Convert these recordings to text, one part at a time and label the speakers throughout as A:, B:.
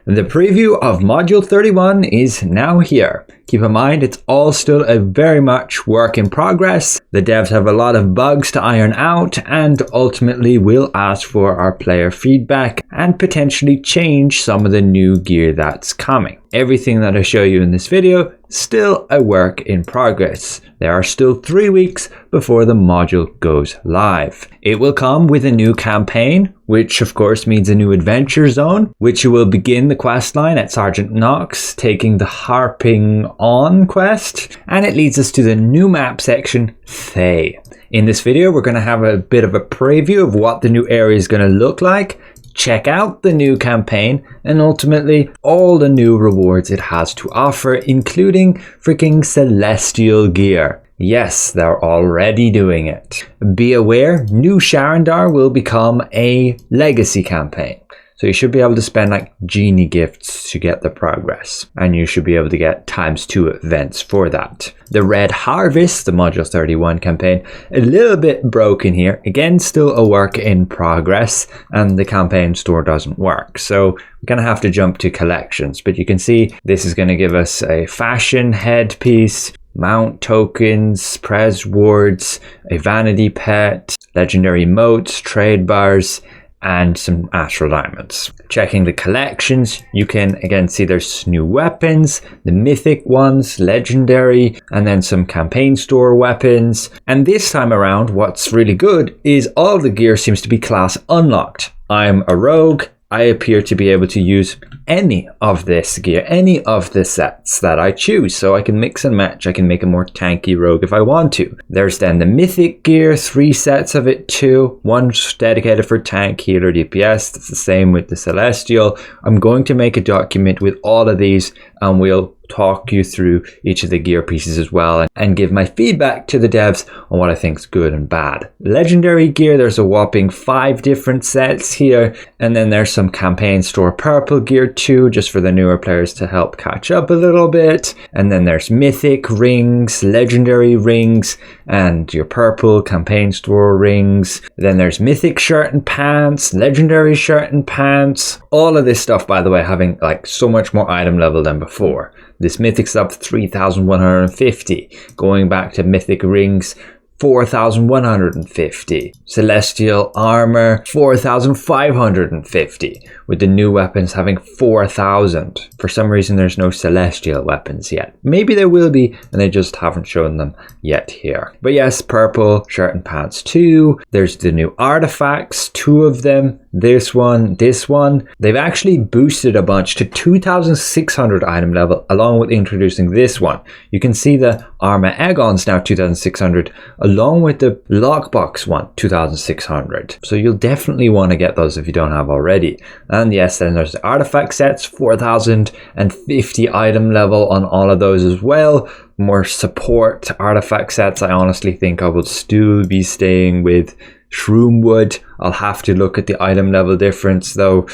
A: The preview of Module 31 is now here. Keep in mind, it's all still a very much work in progress. The devs have a lot of bugs to iron out, and ultimately we'll ask for our player feedback and potentially change some of the new gear that's coming. Everything that I show you in this video is still a work in progress. There are still 3 weeks before the module goes live. It will come with a new campaign, which of course means a new adventure zone, which will begin the quest line at Sergeant Knox, taking the Harping On quest, and it leads us to the new map section, Thay. In this video, we're going to have a bit of a preview of what the new area is going to look like, check out the new campaign, and ultimately all the new rewards it has to offer, including freaking celestial gear. Yes, they're already doing it. Be aware, New Sharandar will become a legacy campaign. So you should be able to spend like genie gifts to get the progress. And you should be able to get ×2 events for that. The Red Harvest, the Module 31 campaign, a little bit broken here. Again, still a work in progress. And the campaign store doesn't work. So we're going to have to jump to collections. But you can see this is going to give us a fashion headpiece, mount tokens, pres wards, a vanity pet, legendary motes, trade bars, and some astral diamonds. Checking the collections, you can again see there's new weapons, the mythic ones, legendary, and then some campaign store weapons. And this time around, what's really good is all the gear seems to be class unlocked. I'm a rogue. I appear to be able to use any of this gear, any of the sets that I choose. So I can mix and match. I can make a more tanky rogue if I want to. There's then the mythic gear, 3 sets of it too. One dedicated for tank, healer, DPS. That's the same with the celestial. I'm going to make a document with all of these, and we'll talk you through each of the gear pieces as well and give my feedback to the devs on what I think is good and bad. Legendary gear, there's a whopping 5 different sets here, and then there's some campaign store purple gear too, just for the newer players to help catch up a little bit. And then there's mythic rings, legendary rings, and your purple campaign store rings. Then there's mythic shirt and pants, legendary shirt and pants. All of this stuff, by the way, having like so much more item level than before. This mythic's up 3,150. Going back to mythic rings, 4,150. Celestial armor, 4,550. With the new weapons having 4,000. For some reason, there's no celestial weapons yet. Maybe there will be, and they just haven't shown them yet here. But yes, purple shirt and pants too. There's the new artifacts, 2 of them. This one, this one. They've actually boosted a bunch to 2,600 item level, along with introducing this one. You can see the Aragon's now 2,600, along with the lockbox one, 2,600. So you'll definitely want to get those if you don't have already. And yes, then there's the artifact sets, 4,050 item level on all of those as well. More support artifact sets. I honestly think I will still be staying with Shroomwood. I'll have to look at the item level difference though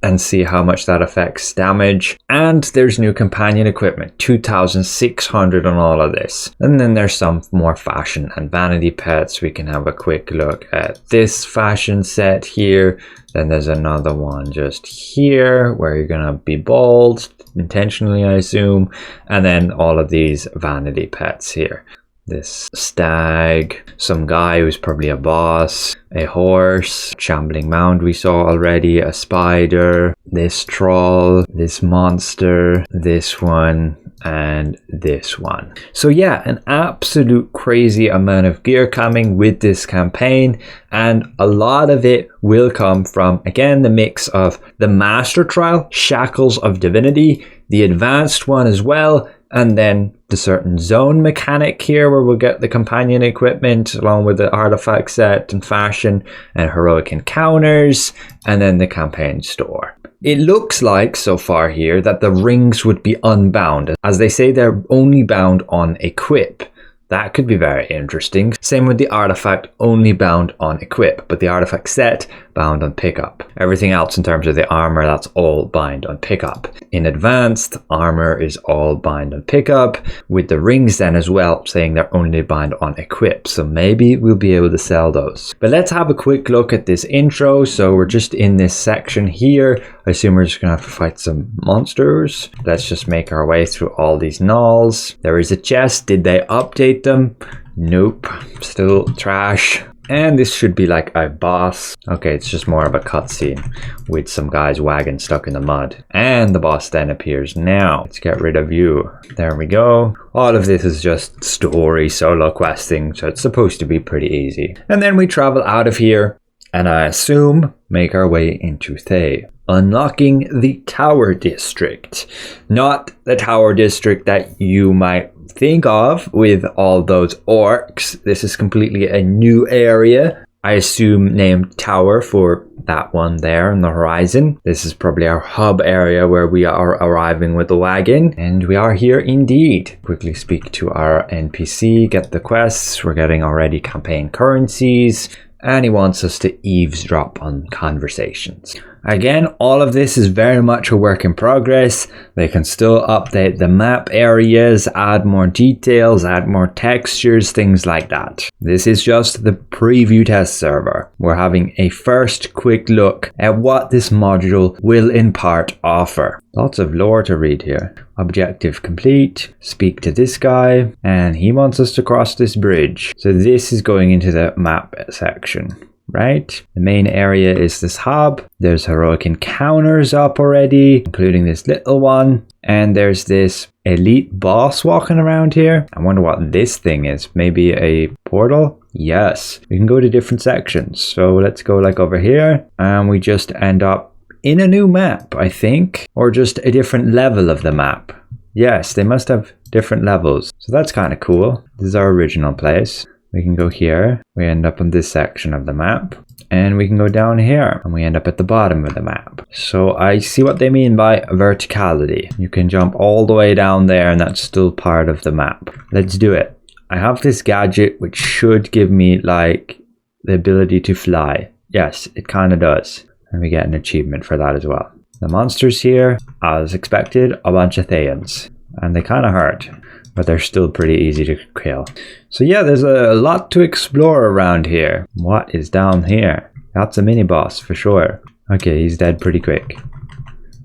A: and see how much that affects damage. And there's new companion equipment, 2,600 on all of this. And then there's some more fashion and vanity pets. We can have a quick look at this fashion set here. Then there's another one just here where you're gonna be bald, intentionally I assume. And then all of these vanity pets here. This stag, some guy who's probably a boss, a horse, shambling mound we saw already, a spider, this troll, this monster, this one, and this one. So yeah, an absolute crazy amount of gear coming with this campaign, and a lot of it will come from, again, the mix of the Master Trial, Shackles of Divinity, the advanced one as well, and then the certain zone mechanic here where we'll get the companion equipment along with the artifact set and fashion and heroic encounters, and then the campaign store. It looks like so far here that the rings would be unbound, as they say they're only bound on equip. That could be very interesting. Same with the artifact, only bound on equip, but the artifact set bound on pickup. Everything else in terms of the armor, that's all bind on pickup. In advanced, armor is all bind on pickup, with the rings then as well saying they're only bind on equip. So maybe we'll be able to sell those. But let's have a quick look at this intro. So we're just in this section here I assume we're just gonna have to fight some monsters. Let's just make our way through all these gnolls. There is a chest. Did they update them? Nope. Still trash. And this should be like a boss. Okay, it's just more of a cutscene with some guy's wagon stuck in the mud. And the boss then appears now. Let's get rid of you. There we go. All of this is just story solo questing, so it's supposed to be pretty easy. And then we travel out of here, and I assume make our way into Thay, unlocking the Tower District. Not the Tower District that you might think of with all those orcs. This is completely a new area. I assume named Tower for that one there on the horizon. This is probably our hub area where we are arriving with the wagon. And we are here indeed. Quickly speak to our NPC, get the quests. We're getting already campaign currencies. And he wants us to eavesdrop on conversations. Again, all of this is very much a work in progress. They can still update the map areas, add more details, add more textures, things like that. This is just the preview test server. We're having a first quick look at what this module will in part offer. Lots of lore to read here. Objective complete, speak to this guy, and he wants us to cross this bridge. So this is going into the map section. Right? The main area is this hub. There's heroic encounters up already, including this little one. And there's this elite boss walking around here. I wonder what this thing is. Maybe a portal? Yes. We can go to different sections. So let's go like over here. And we just end up in a new map, I think. Or just a different level of the map. Yes, they must have different levels. So that's kind of cool. This is our original place. We can go here, we end up on this section of the map, and we can go down here, and we end up at the bottom of the map. So I see what they mean by verticality. You can jump all the way down there, and that's still part of the map. Let's do it. I have this gadget, which should give me, like, the ability to fly. Yes, it kind of does. And we get an achievement for that as well. The monsters here, as expected, a bunch of Thayans, and they kind of hurt. But they're still pretty easy to kill. So yeah, there's a lot to explore around here. What is down here? That's a mini boss for sure. Okay, he's dead pretty quick.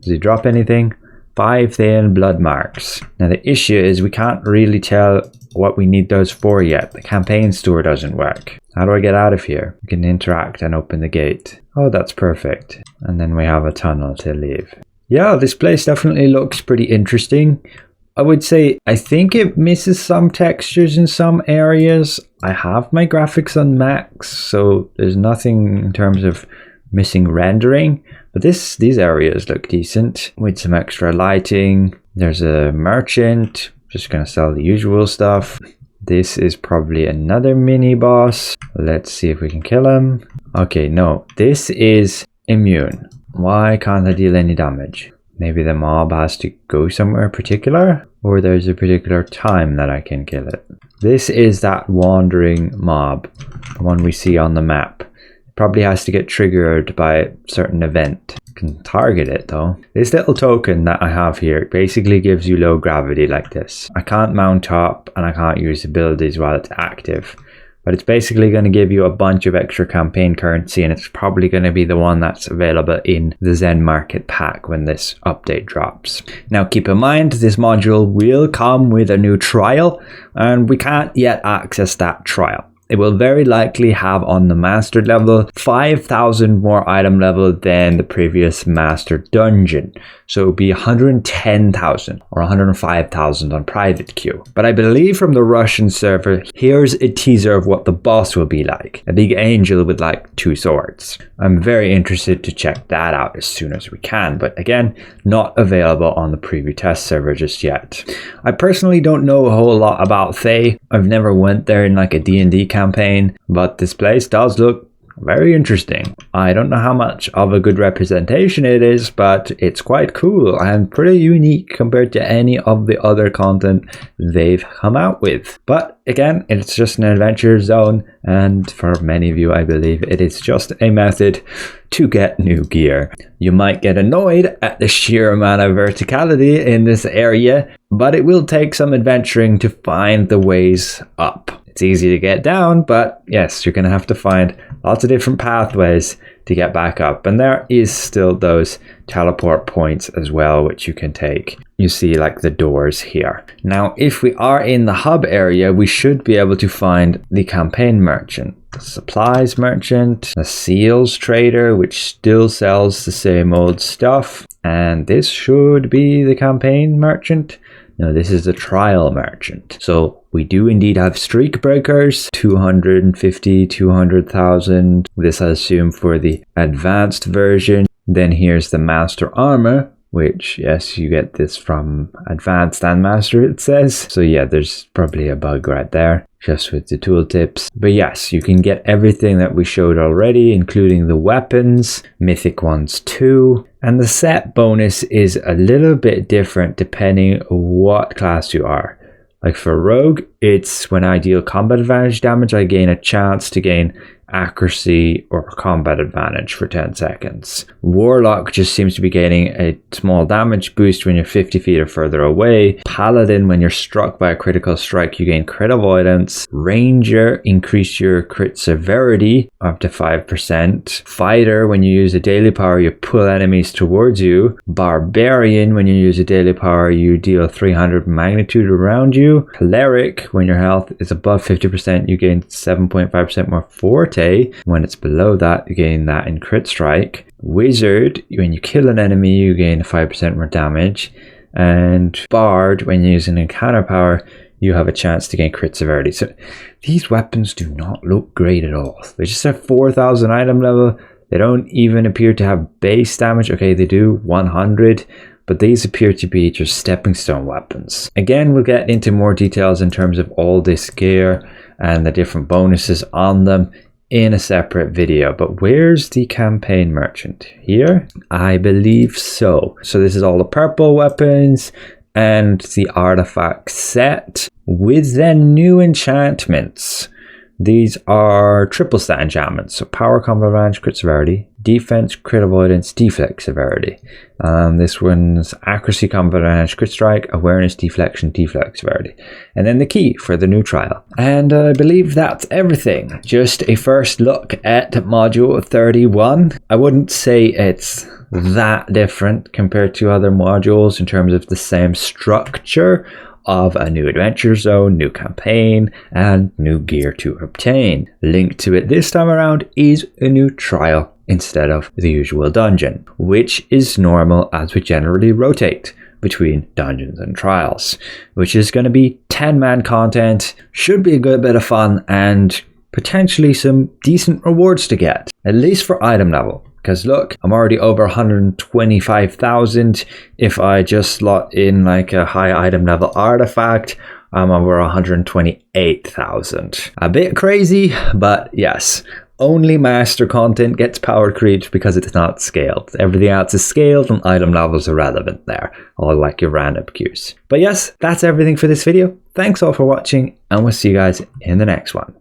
A: Does he drop anything? 5 Thayan blood marks. Now the issue is we can't really tell what we need those for yet. The campaign store doesn't work. How do I get out of here? We can interact and open the gate. Oh, that's perfect. And then we have a tunnel to leave. Yeah, this place definitely looks pretty interesting. I would say I think it misses some textures in some areas. I have my graphics on max, so there's nothing in terms of missing rendering. But these areas look decent with some extra lighting. There's a merchant, just gonna sell the usual stuff. This is probably another mini boss. Let's see if we can kill him. Okay, no, this is immune. Why can't I deal any damage? Maybe the mob has to go somewhere particular, or there's a particular time that I can kill it. This is that wandering mob, the one we see on the map. It probably has to get triggered by a certain event. Can target it though. This little token that I have here basically gives you low gravity like this. I can't mount up and I can't use abilities while it's active. But it's basically going to give you a bunch of extra campaign currency, and it's probably going to be the one that's available in the Zen Market pack when this update drops. Now keep in mind, this module will come with a new trial, and we can't yet access that trial. It will very likely have on the mastered level 5,000 more item level than the previous mastered dungeon. So it would be 110,000 or 105,000 on private queue. But I believe from the Russian server, here's a teaser of what the boss will be like. A big angel with like 2 swords. I'm very interested to check that out as soon as we can. But again, not available on the preview test server just yet. I personally don't know a whole lot about Thay. I've never went there in like a D&D campaign, but this place does look very interesting. I don't know how much of a good representation it is, but it's quite cool and pretty unique compared to any of the other content they've come out with. But again, it's just an adventure zone, and for many of you, I believe it is just a method to get new gear. You might get annoyed at the sheer amount of verticality in this area, but it will take some adventuring to find the ways up. It's easy to get down, but yes, you're going to have to find lots of different pathways to get back up. And there is still those teleport points as well, which you can take. You see like the doors here. Now, if we are in the hub area, we should be able to find the campaign merchant, the supplies merchant, the seals trader, which still sells the same old stuff. And this should be the campaign merchant. No, this is the trial merchant. So we do indeed have streak breakers, 250, 200,000. This I assume for the advanced version. Then here's the master armor, which, yes, you get this from advanced and master, it says. So yeah, there's probably a bug right there, just with the tooltips. But yes, you can get everything that we showed already, including the weapons, mythic ones too. And the set bonus is a little bit different depending what class you are. Like for rogue, it's when I deal combat advantage damage, I gain a chance to gain accuracy or combat advantage for 10 seconds. Warlock just seems to be gaining a small damage boost when you're 50 feet or further away. Paladin, when you're struck by a critical strike, you gain crit avoidance. Ranger, increase your crit severity up to 5%. Fighter, when you use a daily power, you pull enemies towards you. Barbarian, when you use a daily power, you deal 300 magnitude around you. Cleric, when your health is above 50%, you gain 7.5% more forte. When it's below that, you gain that in crit strike. Wizard, when you kill an enemy, you gain 5% more damage. And Bard, when you're using encounter power, you have a chance to gain crit severity. So these weapons do not look great at all. They just have 4,000 item level. They don't even appear to have base damage. Okay, they do 100. But these appear to be just stepping stone weapons. Again, we'll get into more details in terms of all this gear and the different bonuses on them in a separate video. But where's the campaign merchant? Here? I believe so. So this is all the purple weapons and the artifact set with their new enchantments. These are triple stat enchantments. So power, combat advantage, crit severity, defense, crit avoidance, deflect severity. This one's accuracy, combat advantage, crit strike, awareness, deflection, deflect severity. And then the key for the new trial. And I believe that's everything. Just a first look at module 31. I wouldn't say it's that different compared to other modules in terms of the same structure of a new adventure zone, new campaign, and new gear to obtain. Linked to it this time around is a new trial instead of the usual dungeon, which is normal as we generally rotate between dungeons and trials, which is going to be 10-man content, should be a good bit of fun, and potentially some decent rewards to get, at least for item level. Because look, I'm already over 125,000. If I just slot in like a high item level artifact, I'm over 128,000. A bit crazy, but yes. Only master content gets power creeps because it's not scaled. Everything else is scaled and item levels are relevant there. All like your random queues. But yes, that's everything for this video. Thanks all for watching and we'll see you guys in the next one.